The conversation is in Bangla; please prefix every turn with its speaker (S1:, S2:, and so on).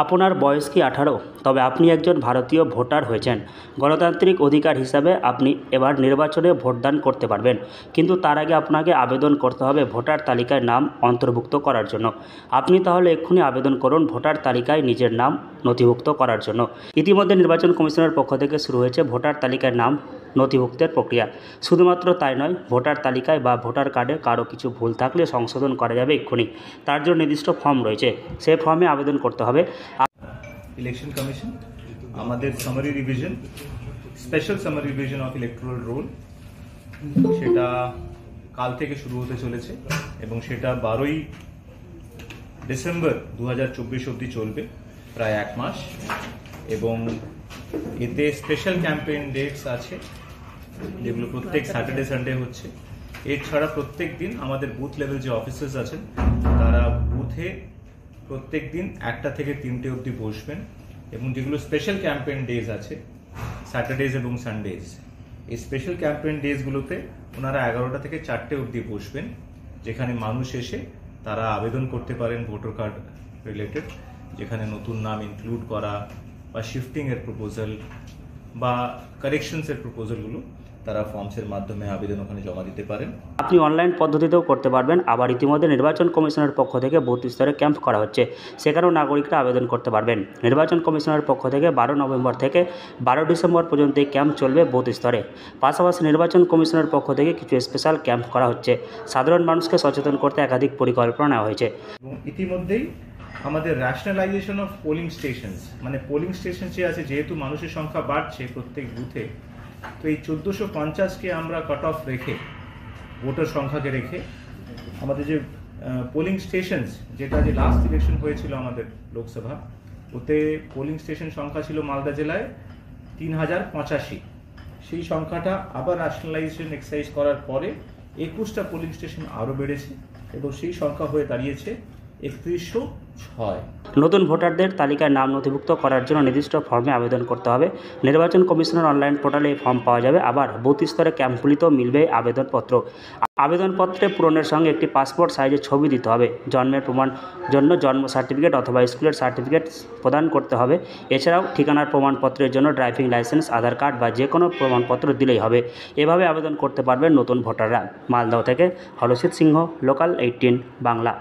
S1: আপনার বয়স কি 18? তবে আপনি একজন ভারতীয় ভোটার হয়েছেন। গণতান্ত্রিক অধিকার হিসাবে আপনি এবার নির্বাচনে ভোটদান করতে পারবেন, কিন্তু তার আগে আপনাকে আবেদন করতে হবে ভোটার তালিকায় নাম অন্তর্ভুক্ত করার জন্য। আপনি তাহলে এক্ষুনি আবেদন করুন ভোটার তালিকায় নিজের নাম নথিভুক্ত করার জন্য। ইতিমধ্যে নির্বাচন কমিশনের পক্ষ থেকে শুরু হয়েছে ভোটার তালিকায় নাম নথিভুক্তের প্রক্রিয়া। শুধুমাত্র তাই নয়, ভোটার তালিকায় বা ভোটার কার্ডে কারো কিছু ভুল থাকলে সংশোধন করা যাবে এক্ষুনি। তার জন্য নির্দিষ্ট ফর্ম রয়েছে, সেই ফর্মে আবেদন করতে হবে।
S2: ইলেকশন কমিশন আমাদের summary revision, special summary revision of electoral roll, সেটা কাল থেকে শুরু হতে চলেছে এবং সেটা 12ই ডিসেম্বর 2024 অবধি চলবে, প্রায় 1 মাস। এবং এতে স্পেশাল ক্যাম্পেইন ডেটস আছে, যেগুলো প্রত্যেক স্যাটারডে সানডে হচ্ছে। এছাড়া প্রত্যেক দিন আমাদের বুথ লেভেল যে অফিসার্স আছেন তারা বুথে প্রত্যেক দিন 1টা থেকে 3টে অবধি বসবেন। এবং যেগুলো স্পেশাল ক্যাম্পেইন ডেজ আছে, স্যাটারডেজ এবং সানডেজ, এই স্পেশাল ক্যাম্পেইন ডেজগুলোতে ওনারা 11টা থেকে 4টে অবধি বসবেন, যেখানে মানুষ এসে তারা আবেদন করতে পারেন ভোটার কার্ড রিলেটেড, যেখানে নতুন নাম ইনক্লুড করা বা শিফটিংয়ের প্রপোজাল বা কারেকশনসের প্রপোজালগুলো তারা ফর্মসের মাধ্যমে আবেদন ওখানে জমা দিতে পারেন।
S1: আপনি অনলাইন পদ্ধতিতেও করতে পারবেন। আবার ইতিমধ্যে নির্বাচন কমিশনের পক্ষ থেকে বুথ স্তরে ক্যাম্প করা হচ্ছে, সেখানেও নাগরিকরা আবেদন করতে পারবেন। নির্বাচন কমিশনের পক্ষ থেকে 12 নভেম্বর থেকে 12 ডিসেম্বর পর্যন্ত এই ক্যাম্প চলবে বুথ স্তরে। পাশাপাশি নির্বাচন কমিশনের পক্ষ থেকে কিছু স্পেশাল ক্যাম্প করা হচ্ছে। সাধারণ মানুষকে সচেতন করতে একাধিক পরিকল্পনা নেওয়া হয়েছে।
S2: এবং ইতিমধ্যেই আমাদের র্যাশনালাইজেশন অফ পোলিং স্টেশনস, মানে পোলিং স্টেশন যে আছে, যেহেতু মানুষের সংখ্যা বাড়ছে প্রত্যেক বুথে, তো এই 1450কে আমরা কাট অফ রেখে, ভোটার সংখ্যাকে রেখে, আমাদের যে পোলিং স্টেশনস, যেটা যে লাস্ট ইলেকশন হয়েছিল আমাদের লোকসভা, ওতে পোলিং স্টেশন সংখ্যা ছিল মালদা জেলায় 3085। সেই সংখ্যাটা আবার র্যাশনালাইজেশন এক্সারসাইজ করার পরে 21টা পোলিং স্টেশন আরও বেড়েছে এবং সেই সংখ্যা হয়ে দাঁড়িয়েছে 3106।
S1: নতুন ভোটারদের তালিকায় নাম নথিভুক্ত করার জন্য নির্দিষ্ট ফর্মে আবেদন করতে হবে। নির্বাচন কমিশনের অনলাইন পোর্টালে এই ফর্ম পাওয়া যাবে। আবার বুথ স্তরে ক্যাম্পগুলিতেও মিলবে আবেদনপত্র। আবেদনপত্রে পূরণের সঙ্গে একটি পাসপোর্ট সাইজের ছবি দিতে হবে। জন্মের প্রমাণ জন্য জন্ম সার্টিফিকেট অথবা স্কুলের সার্টিফিকেট প্রদান করতে হবে। এছাড়াও ঠিকানার প্রমাণপত্রের জন্য ড্রাইভিং লাইসেন্স, আধার কার্ড বা যে কোনো প্রমাণপত্র দিলেই হবে। এভাবে আবেদন করতে পারবেন নতুন ভোটাররা। মালদহ থেকে হলসিত সিংহ, লোকাল 18 বাংলা।